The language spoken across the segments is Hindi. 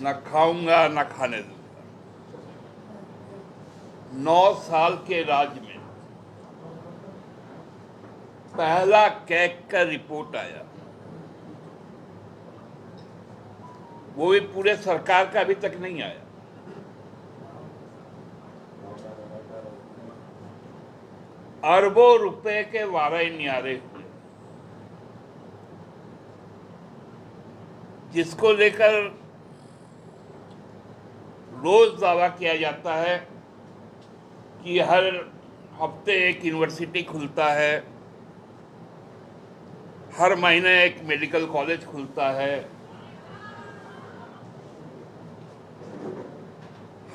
न खाऊंगा न खाने दूंगा। 9 साल के राज में पहला कैग का रिपोर्ट आया, वो भी पूरे सरकार का अभी तक नहीं आया। अरबों रुपए के वारे न्यारे हुए, जिसको लेकर रोज दावा किया जाता है कि हर हफ्ते एक यूनिवर्सिटी खुलता है, हर महीने एक मेडिकल कॉलेज खुलता है,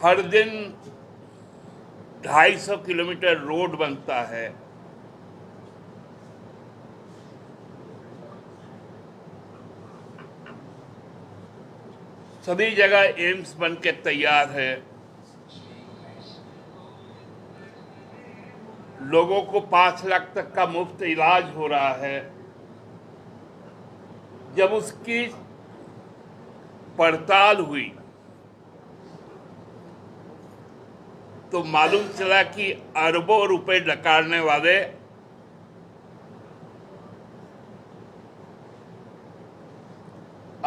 हर दिन 250 किलोमीटर रोड बनता है। सभी जगह एम्स बन के तैयार है। लोगों को 5 लाख तक का मुफ्त इलाज हो रहा है। जब उसकी पड़ताल हुई तो मालूम चला कि अरबों रुपए डकारने वाले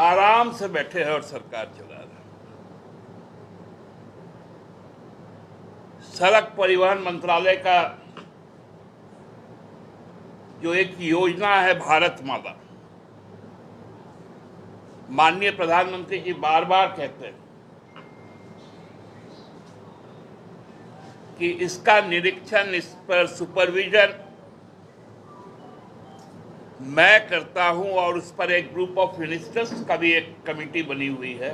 आराम से बैठे हैं और सरकार चला रहे हैं। सड़क परिवहन मंत्रालय का जो एक योजना है भारत माला, माननीय प्रधानमंत्री जी बार बार कहते हैं कि इसका निरीक्षण, इस पर सुपरविजन मैं करता हूं और उस पर एक ग्रुप ऑफ मिनिस्टर्स का भी एक कमेटी बनी हुई है।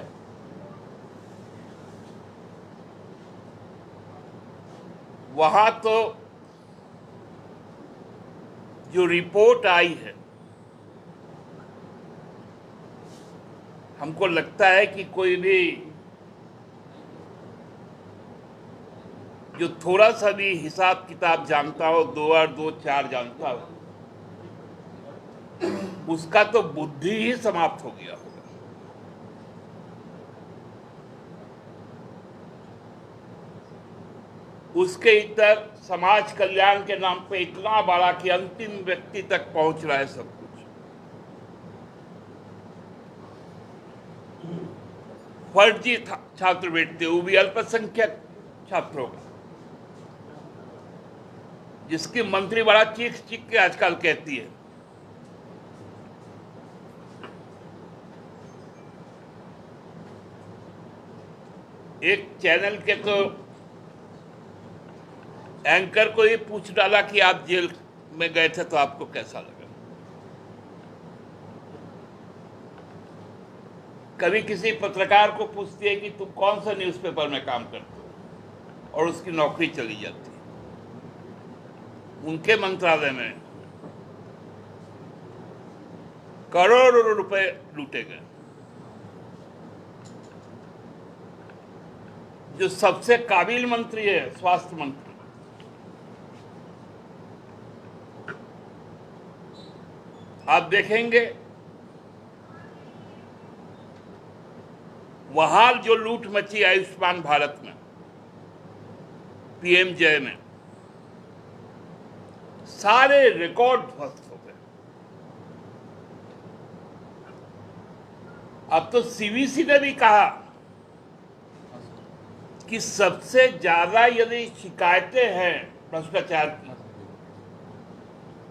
वहां तो जो रिपोर्ट आई है, हमको लगता है कि कोई भी जो थोड़ा सा भी हिसाब किताब जानता हो, 2 और 2 4 जानता हो, उसका तो बुद्धि ही समाप्त हो गया होगा। उसके इतर समाज कल्याण के नाम पे इतना बड़ा कि अंतिम व्यक्ति तक पहुंच रहा है सब कुछ। फर्जी छात्रवृत्ति, वो भी अल्पसंख्यक छात्रों का, जिसकी मंत्री बड़ा चीख चीख के आजकल कहती है। एक चैनल के तो एंकर को ये पूछ डाला कि आप जेल में गए थे तो आपको कैसा लगा। कभी किसी पत्रकार को पूछती है कि तुम कौन सा न्यूज़पेपर में काम करते हो, और उसकी नौकरी चली जाती है। उनके मंत्रालय में करोड़ों रुपए लूटे गए। जो सबसे काबिल मंत्री है, स्वास्थ्य मंत्री, आप देखेंगे वहां जो लूट मची आयुष्मान भारत में, पीएमजे में, सारे रिकॉर्ड ध्वस्त हो गए। अब तो सीवीसी ने भी कहा कि सबसे ज्यादा यदि शिकायतें हैं भ्रष्टाचार की,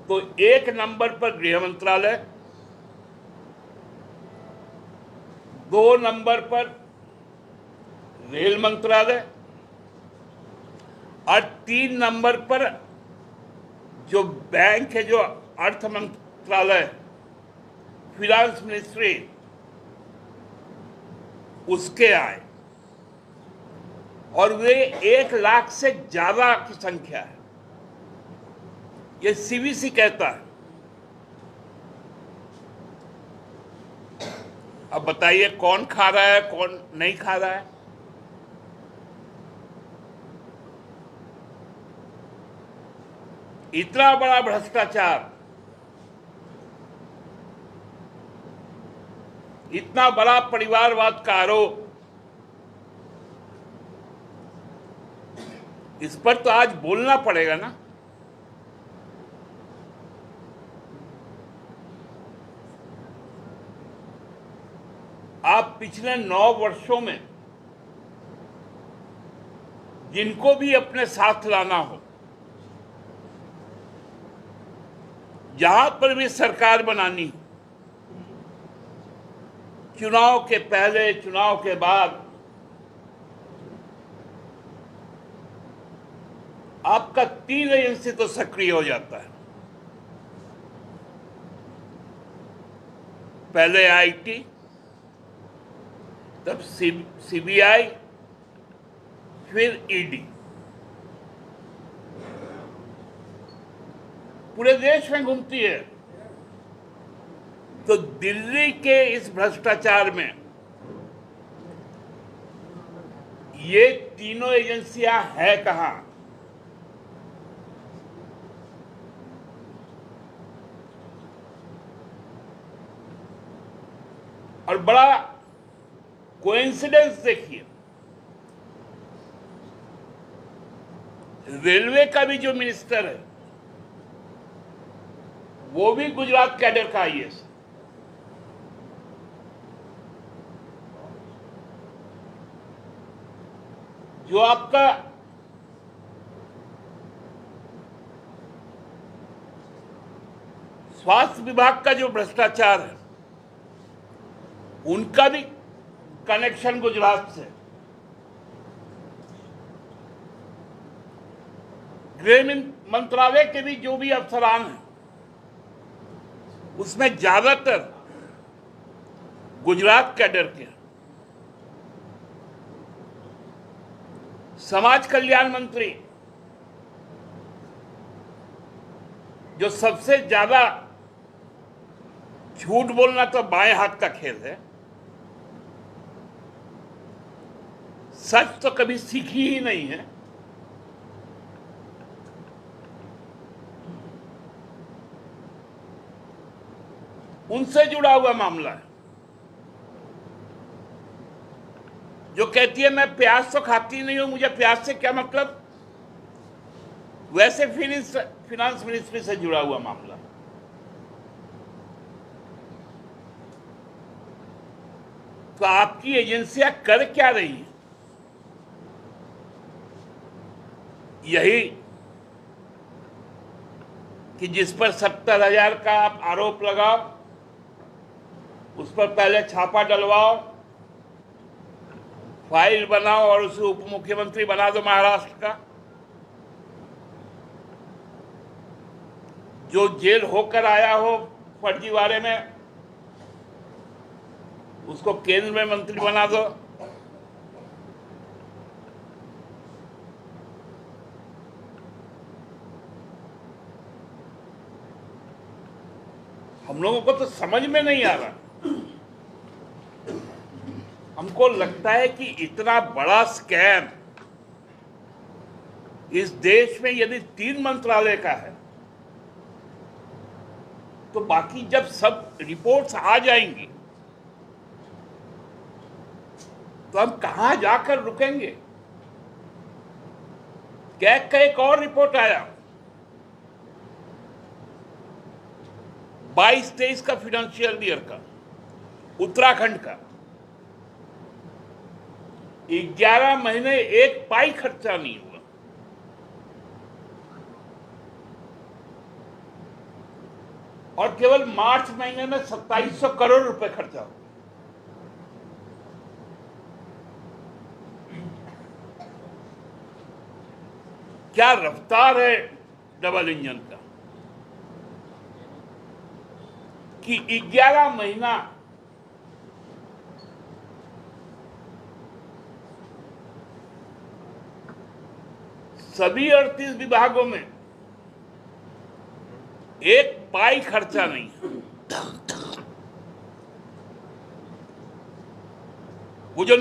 तो 1 नंबर पर गृह मंत्रालय, 2 नंबर पर रेल मंत्रालय और 3 नंबर पर जो बैंक है, जो अर्थ मंत्रालय, फिनांस मिनिस्ट्री, उसके आए। और वे 1 लाख से ज्यादा की संख्या है, ये सीवीसी कहता है। अब बताइए कौन खा रहा है, कौन नहीं खा रहा है। इतना बड़ा भ्रष्टाचार, इतना बड़ा परिवारवाद का आरोप इस पर तो आज बोलना पड़ेगा ना। आप पिछले 9 वर्षों में जिनको भी अपने साथ लाना हो, जहां पर भी सरकार बनानी, चुनाव के पहले, चुनाव के बाद, आपका 3 एजेंसी तो सक्रिय हो जाता है। पहले आईटी, तब सीबीआई, फिर ईडी। पूरे देश में घूमती है। तो दिल्ली के इस भ्रष्टाचार में ये तीनों एजेंसियां हैं कहां? और बड़ा कोइंसिडेंस देखिए, रेलवे का भी जो मिनिस्टर है वो भी गुजरात कैडर का आईएएस। जो आपका स्वास्थ्य विभाग का जो भ्रष्टाचार है, उनका भी कनेक्शन गुजरात से। गृह मंत्रालय के भी जो भी अफसरान हैं, उसमें ज्यादातर गुजरात कैडर के। समाज कल्याण मंत्री, जो सबसे ज्यादा झूठ बोलना तो बाएं हाथ का खेल है, सच तो कभी सीखी ही नहीं है, उनसे जुड़ा हुआ मामला है। जो कहती है मैं प्याज तो खाती नहीं हूं, मुझे प्याज से क्या मतलब, वैसे फिनांस मिनिस्ट्री से जुड़ा हुआ मामला। तो आपकी एजेंसियां कर क्या रही हैं? यही कि जिस पर 70,000 का आप आरोप लगाओ, उस पर पहले छापा डलवाओ, फाइल बनाओ और उसे उप मुख्यमंत्री बना दो महाराष्ट्र का। जो जेल होकर आया हो फर्जीवाड़े में, उसको केंद्र में मंत्री बना दो। हम लोगों को तो समझ में नहीं आ रहा। हमको लगता है कि इतना बड़ा स्कैम इस देश में यदि 3 मंत्रालय का है, तो बाकी जब सब रिपोर्ट्स आ जाएंगी तो हम कहां जाकर रुकेंगे? कैग का एक और रिपोर्ट आया, 22-23 का फाइनेंशियल ईयर का, उत्तराखंड का। 11 महीने एक पाई खर्चा नहीं हुआ। और केवल मार्च महीने में 2700 करोड़ रुपए खर्चा हुआ। क्या रफ्तार है डबल इंजन का कि 11 महीना सभी 38 विभागों में एक पाई खर्चा नहीं है। वो जो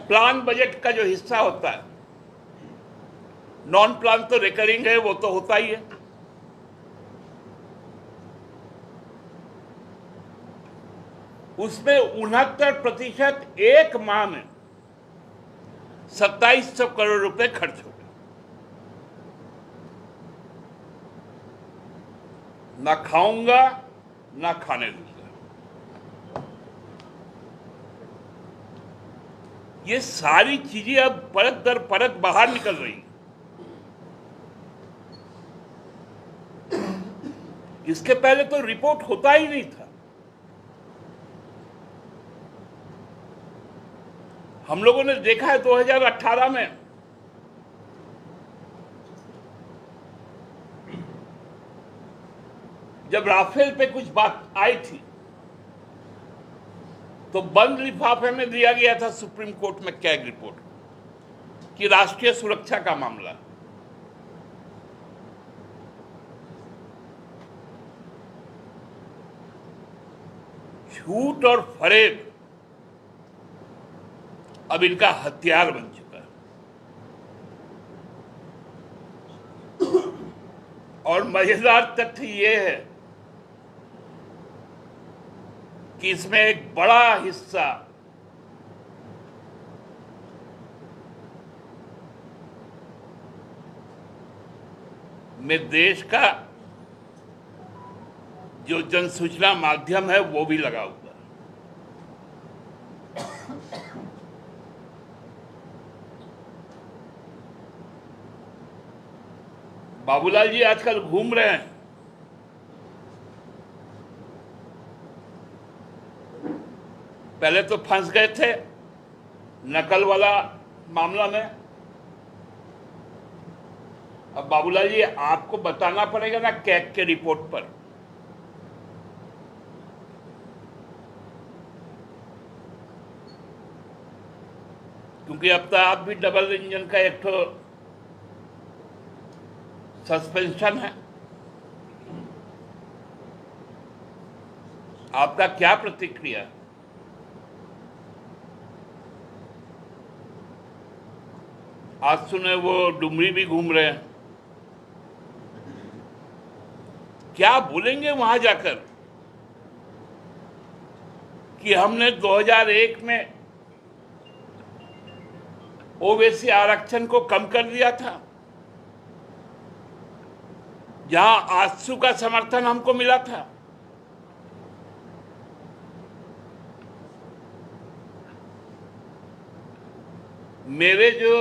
प्लान बजट का जो हिस्सा होता है, नॉन प्लान तो रिकरिंग है, वो तो होता ही है। उसमें 69% एक माह में 2700 करोड़ रुपए खर्च हो। ना खाऊंगा ना खाने दूंगा। ये सारी चीजें अब परत दर परत बाहर निकल रही हैं। इसके पहले तो रिपोर्ट होता ही नहीं था। हम लोगों ने देखा है 2018 में जब राफेल पे कुछ बात आई थी तो बंद लिफाफे में दिया गया था सुप्रीम कोर्ट में कैग रिपोर्ट कि राष्ट्रीय सुरक्षा का मामला। झूठ और फरेब अब इनका हथियार बन चुका है। और मजेदार तथ्य यह है कि इसमें एक बड़ा हिस्सा में देश का जो जनसूचना माध्यम है वो भी लगा हुआ है। बाबूलाल जी आजकल घूम रहे हैं। पहले तो फंस गए थे नकल वाला मामला में। अब बाबूलाल जी आपको बताना पड़ेगा ना कैग के रिपोर्ट पर। क्योंकि अब तो आप भी डबल इंजन का एक तो सस्पेंशन है। आपका क्या प्रतिक्रिया है? आज सुने वो डुमरी भी घूम रहे हैं। क्या बोलेंगे वहां जाकर कि हमने 2001 में ओबीसी आरक्षण को कम कर दिया था, जहां आजसू का समर्थन हमको मिला था। मेरे जो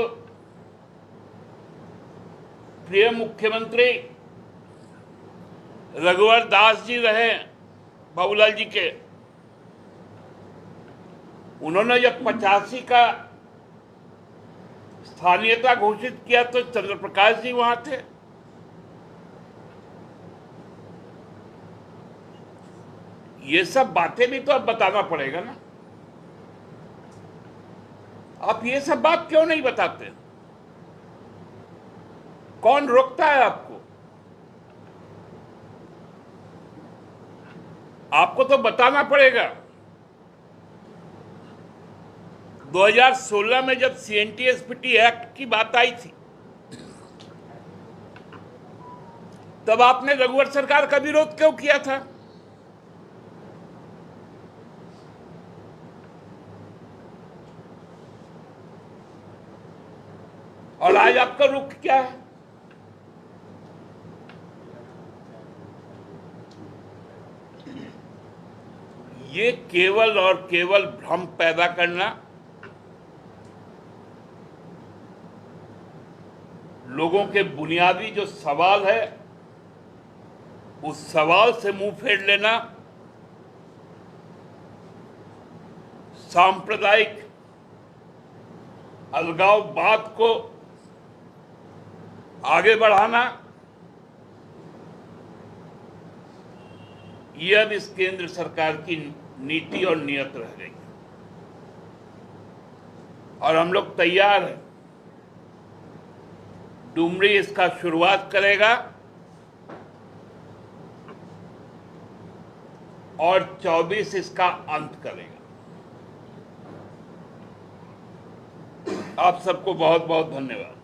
प्रिय मुख्यमंत्री रघुवर दास जी रहे बाबूलाल जी के, उन्होंने जब 85 का स्थानीयता घोषित किया तो चंद्र प्रकाश जी वहां थे। ये सब बातें भी तो अब बताना पड़ेगा ना। आप ये सब बात क्यों नहीं बताते? कौन रोकता है आपको? आपको तो बताना पड़ेगा। 2016 में जब CNTSPT एक्ट की बात आई थी तब आपने रघुवर सरकार का विरोध क्यों किया था? और आज आपका रुख क्या है? ये केवल और केवल भ्रम पैदा करना, लोगों के बुनियादी जो सवाल है उस सवाल से मुंह फेर लेना, सांप्रदायिक अलगाववाद को आगे बढ़ाना, ये अब इस केंद्र सरकार की नीति और नियत रह गई। और हम लोग तैयार हैं। डुमरी इसका शुरुआत करेगा और 24 इसका अंत करेगा। आप सबको बहुत बहुत धन्यवाद।